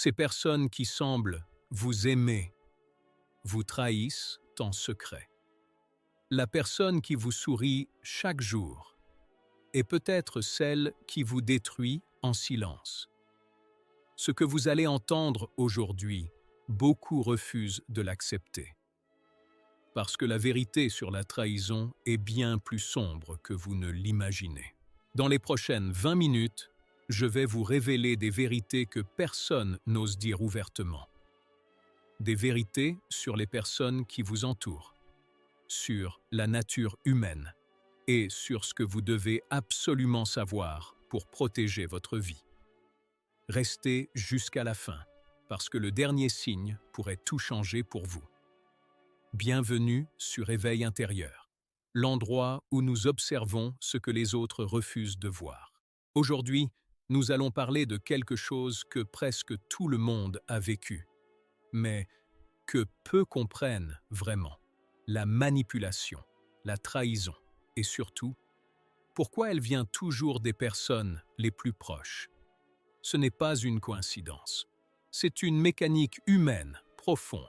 Ces personnes qui semblent vous aimer vous trahissent en secret. La personne qui vous sourit chaque jour est peut-être celle qui vous détruit en silence. Ce que vous allez entendre aujourd'hui, beaucoup refusent de l'accepter. Parce que la vérité sur la trahison est bien plus sombre que vous ne l'imaginez. Dans les prochaines 20 minutes, je vais vous révéler des vérités que personne n'ose dire ouvertement. Des vérités sur les personnes qui vous entourent, sur la nature humaine et sur ce que vous devez absolument savoir pour protéger votre vie. Restez jusqu'à la fin, parce que le dernier signe pourrait tout changer pour vous. Bienvenue sur Éveil intérieur, l'endroit où nous observons ce que les autres refusent de voir. Aujourd'hui, nous allons parler de quelque chose que presque tout le monde a vécu, mais que peu comprennent vraiment: la manipulation, la trahison, et surtout, pourquoi elle vient toujours des personnes les plus proches. Ce n'est pas une coïncidence, c'est une mécanique humaine profonde.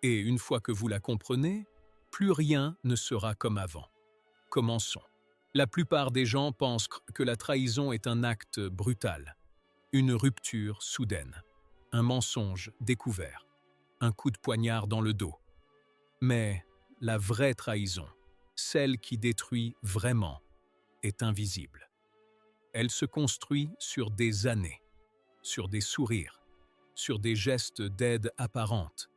Et une fois que vous la comprenez, plus rien ne sera comme avant. Commençons. La plupart des gens pensent que la trahison est un acte brutal, une rupture soudaine, un mensonge découvert, un coup de poignard dans le dos. Mais la vraie trahison, celle qui détruit vraiment, est invisible. Elle se construit sur des années, sur des sourires, sur des gestes d'aide apparente,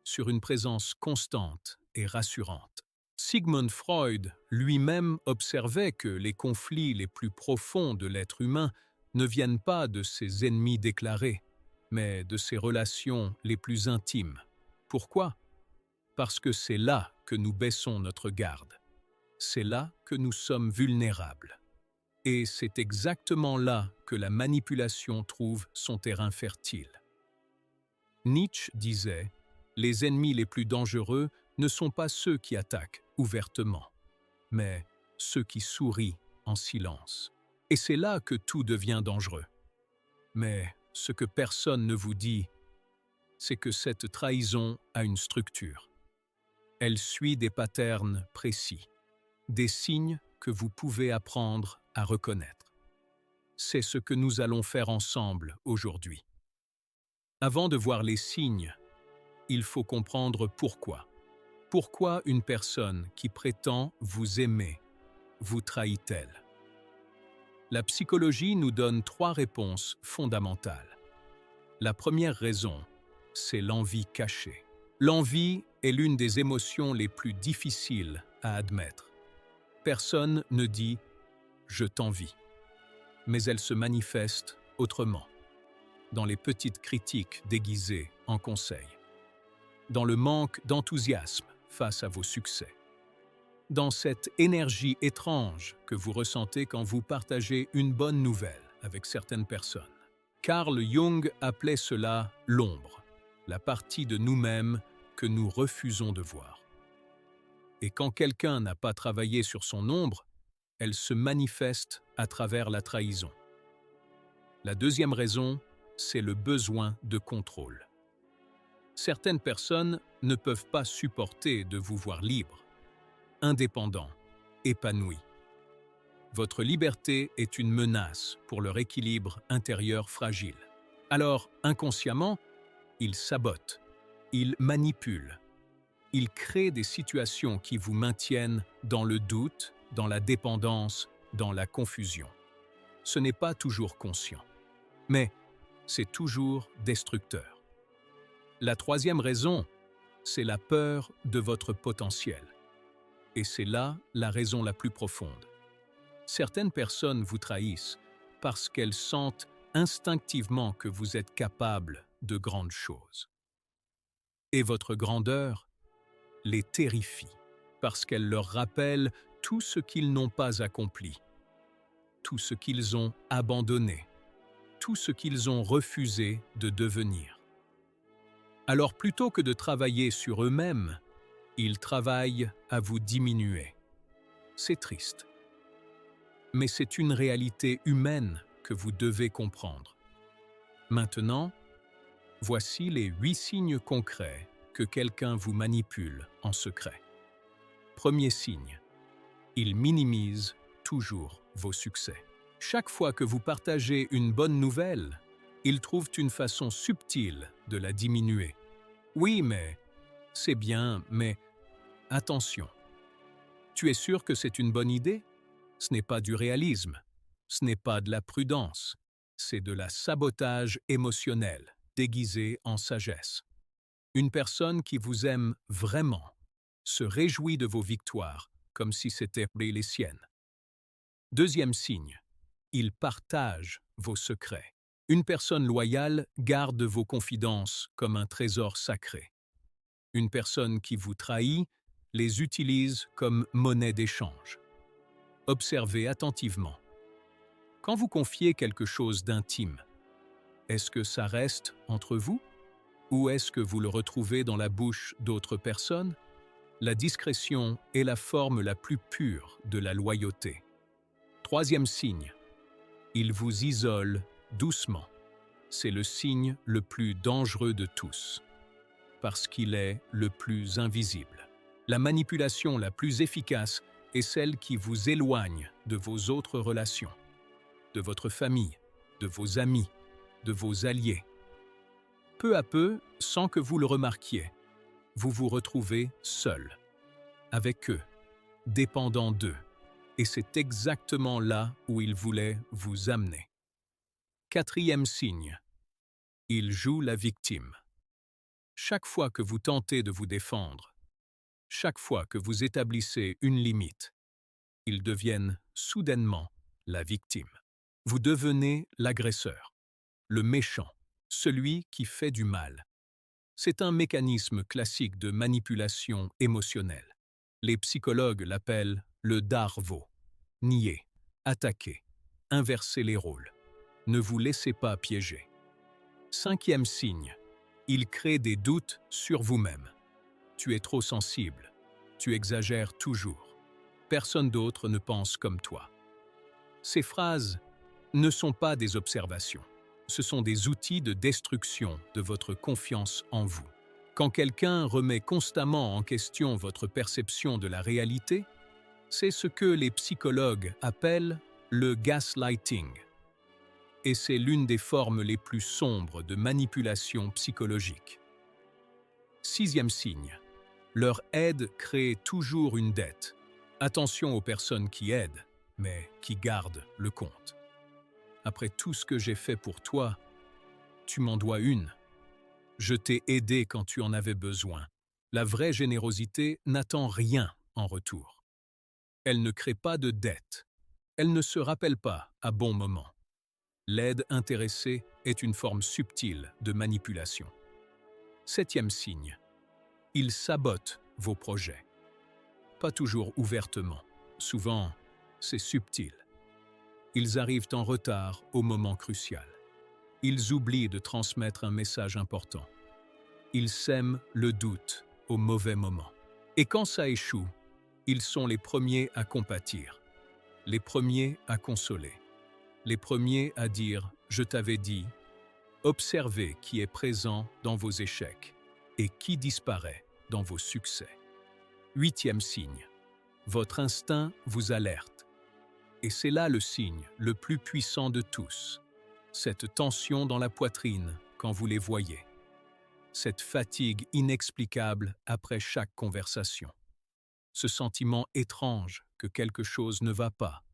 sur une présence constante et rassurante. Sigmund Freud lui-même observait que les conflits les plus profonds de l'être humain ne viennent pas de ses ennemis déclarés, mais de ses relations les plus intimes. Pourquoi? Parce que c'est là que nous baissons notre garde. C'est là que nous sommes vulnérables. Et c'est exactement là que la manipulation trouve son terrain fertile. Nietzsche disait: les ennemis les plus dangereux ne sont pas ceux qui attaquent ouvertement, mais ceux qui sourient en silence. Et c'est là que tout devient dangereux. Mais ce que personne ne vous dit, c'est que cette trahison a une structure. Elle suit des patterns précis, des signes que vous pouvez apprendre à reconnaître. C'est ce que nous allons faire ensemble aujourd'hui. Avant de voir les signes, il faut comprendre pourquoi. Pourquoi une personne qui prétend vous aimer vous trahit-elle? La psychologie nous donne 3 réponses fondamentales. La première raison, c'est l'envie cachée. L'envie est l'une des émotions les plus difficiles à admettre. Personne ne dit « je t'envie », mais elle se manifeste autrement, dans les petites critiques déguisées en conseils, dans le manque d'enthousiasme face à vos succès, dans cette énergie étrange que vous ressentez quand vous partagez une bonne nouvelle avec certaines personnes. Carl Jung appelait cela l'ombre, la partie de nous-mêmes que nous refusons de voir. Et quand quelqu'un n'a pas travaillé sur son ombre, elle se manifeste à travers la trahison. La deuxième raison, c'est le besoin de contrôle. Certaines personnes ne peuvent pas supporter de vous voir libre, indépendant, épanoui. Votre liberté est une menace pour leur équilibre intérieur fragile. Alors, inconsciemment, ils sabotent, ils manipulent, ils créent des situations qui vous maintiennent dans le doute, dans la dépendance, dans la confusion. Ce n'est pas toujours conscient, mais c'est toujours destructeur. La troisième raison, c'est la peur de votre potentiel. Et c'est là la raison la plus profonde. Certaines personnes vous trahissent parce qu'elles sentent instinctivement que vous êtes capable de grandes choses. Et votre grandeur les terrifie parce qu'elle leur rappelle tout ce qu'ils n'ont pas accompli, tout ce qu'ils ont abandonné, tout ce qu'ils ont refusé de devenir. Alors plutôt que de travailler sur eux-mêmes, ils travaillent à vous diminuer. C'est triste. Mais c'est une réalité humaine que vous devez comprendre. Maintenant, Voici les 8 signes concrets que quelqu'un vous manipule en secret. Premier signe, il minimise toujours vos succès. Chaque fois que vous partagez une bonne nouvelle, ils trouvent une façon subtile de la diminuer. Oui, mais c'est bien, mais attention. Tu es sûr que c'est une bonne idée? Ce n'est pas du réalisme, ce n'est pas de la prudence, c'est de la sabotage émotionnel déguisé en sagesse. Une personne qui vous aime vraiment se réjouit de vos victoires comme si c'était les siennes. Deuxième signe, il partage vos secrets. Une personne loyale garde vos confidences comme un trésor sacré. Une personne qui vous trahit les utilise comme monnaie d'échange. Observez attentivement. Quand vous confiez quelque chose d'intime, est-ce que ça reste entre vous? Ou est-ce que vous le retrouvez dans la bouche d'autres personnes? La discrétion est la forme la plus pure de la loyauté. Troisième signe, il vous isole doucement. C'est le signe le plus dangereux de tous, parce qu'il est le plus invisible. La manipulation la plus efficace est celle qui vous éloigne de vos autres relations, de votre famille, de vos amis, de vos alliés. Peu à peu, sans que vous le remarquiez, vous vous retrouvez seul, avec eux, dépendant d'eux, et c'est exactement là où ils voulaient vous amener. Quatrième signe, il joue la victime. Chaque fois que vous tentez de vous défendre, chaque fois que vous établissez une limite, ils deviennent soudainement la victime. Vous devenez l'agresseur, le méchant, celui qui fait du mal. C'est un mécanisme classique de manipulation émotionnelle. Les psychologues l'appellent le darvo. Nier, attaquer, inverser les rôles. Ne vous laissez pas piéger. Cinquième signe, il crée des doutes sur vous-même. Tu es trop sensible. Tu exagères toujours. Personne d'autre ne pense comme toi. Ces phrases ne sont pas des observations. Ce sont des outils de destruction de votre confiance en vous. Quand quelqu'un remet constamment en question votre perception de la réalité, c'est ce que les psychologues appellent le gaslighting. Et c'est l'une des formes les plus sombres de manipulation psychologique. Sixième signe, leur aide crée toujours une dette. Attention aux personnes qui aident, mais qui gardent le compte. Après tout ce que j'ai fait pour toi, tu m'en dois une. Je t'ai aidé quand tu en avais besoin. La vraie générosité n'attend rien en retour. Elle ne crée pas de dette. Elle ne se rappelle pas à bon moment. L'aide intéressée est une forme subtile de manipulation. Septième signe, ils sabotent vos projets. Pas toujours ouvertement. Souvent, c'est subtil. Ils arrivent en retard au moment crucial. Ils oublient de transmettre un message important. Ils sèment le doute au mauvais moment. Et quand ça échoue, ils sont les premiers à compatir, les premiers à consoler, les premiers à dire « je t'avais dit ». Observez qui est présent dans vos échecs et qui disparaît dans vos succès. Huitième signe, votre instinct vous alerte. Et c'est là le signe le plus puissant de tous. Cette tension dans la poitrine quand vous les voyez. Cette fatigue inexplicable après chaque conversation. Ce sentiment étrange que quelque chose ne va pas,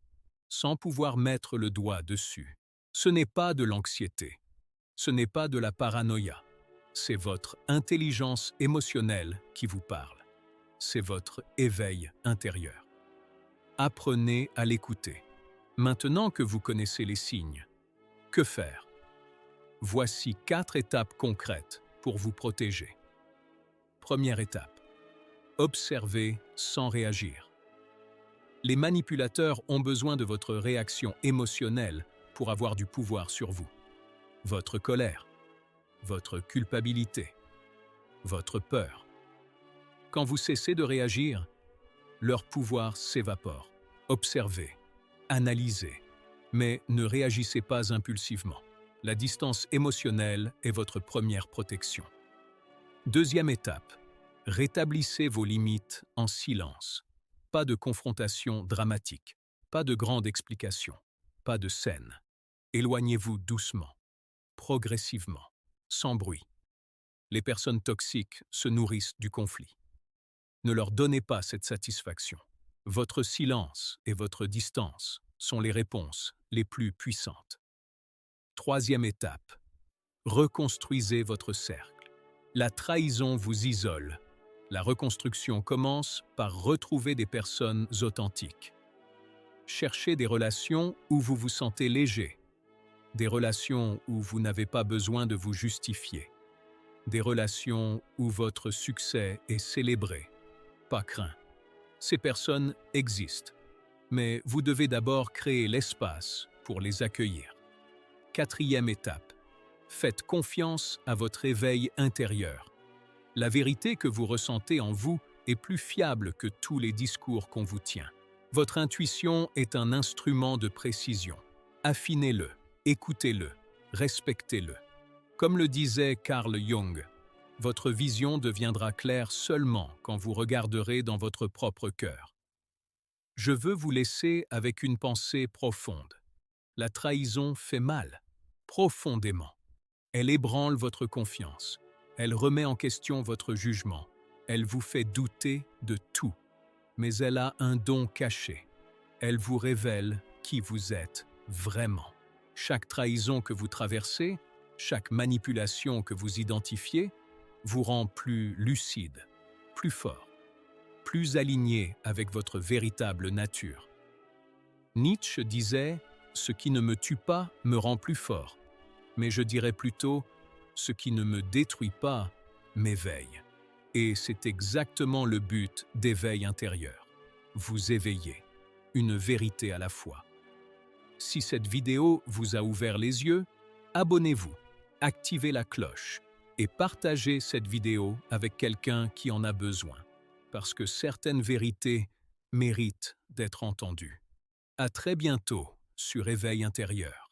sans pouvoir mettre le doigt dessus. Ce n'est pas de l'anxiété. Ce n'est pas de la paranoïa. C'est votre intelligence émotionnelle qui vous parle. C'est votre éveil intérieur. Apprenez à l'écouter. Maintenant que vous connaissez les signes, que faire? Voici 4 étapes concrètes pour vous protéger. Première étape. Observez sans réagir. Les manipulateurs ont besoin de votre réaction émotionnelle pour avoir du pouvoir sur vous. Votre colère, votre culpabilité, votre peur. Quand vous cessez de réagir, leur pouvoir s'évapore. Observez, analysez, mais ne réagissez pas impulsivement. La distance émotionnelle est votre première protection. Deuxième étape, rétablissez vos limites en silence. Pas de confrontation dramatique, pas de grande explication, pas de scène. Éloignez-vous doucement, progressivement, sans bruit. Les personnes toxiques se nourrissent du conflit. Ne leur donnez pas cette satisfaction. Votre silence et votre distance sont les réponses les plus puissantes. Troisième étape, reconstruisez votre cercle. La trahison vous isole. La reconstruction commence par retrouver des personnes authentiques. Cherchez des relations où vous vous sentez léger, des relations où vous n'avez pas besoin de vous justifier, des relations où votre succès est célébré, pas craint. Ces personnes existent, mais vous devez d'abord créer l'espace pour les accueillir. Quatrième étape, faites confiance à votre éveil intérieur. La vérité que vous ressentez en vous est plus fiable que tous les discours qu'on vous tient. Votre intuition est un instrument de précision. Affinez-le, écoutez-le, respectez-le. Comme le disait Carl Jung, votre vision deviendra claire seulement quand vous regarderez dans votre propre cœur. Je veux vous laisser avec une pensée profonde. La trahison fait mal, profondément. Elle ébranle votre confiance. Elle remet en question votre jugement. Elle vous fait douter de tout. Mais elle a un don caché. Elle vous révèle qui vous êtes vraiment. Chaque trahison que vous traversez, chaque manipulation que vous identifiez, vous rend plus lucide, plus fort, plus aligné avec votre véritable nature. Nietzsche disait « Ce qui ne me tue pas me rend plus fort », mais je dirais plutôt « Ce qui ne me détruit pas m'éveille ». Et c'est exactement le but d'éveil intérieur. Vous éveillez, une vérité à la fois. Si cette vidéo vous a ouvert les yeux, abonnez-vous, activez la cloche et partagez cette vidéo avec quelqu'un qui en a besoin, parce que certaines vérités méritent d'être entendues. À très bientôt sur Éveil intérieur.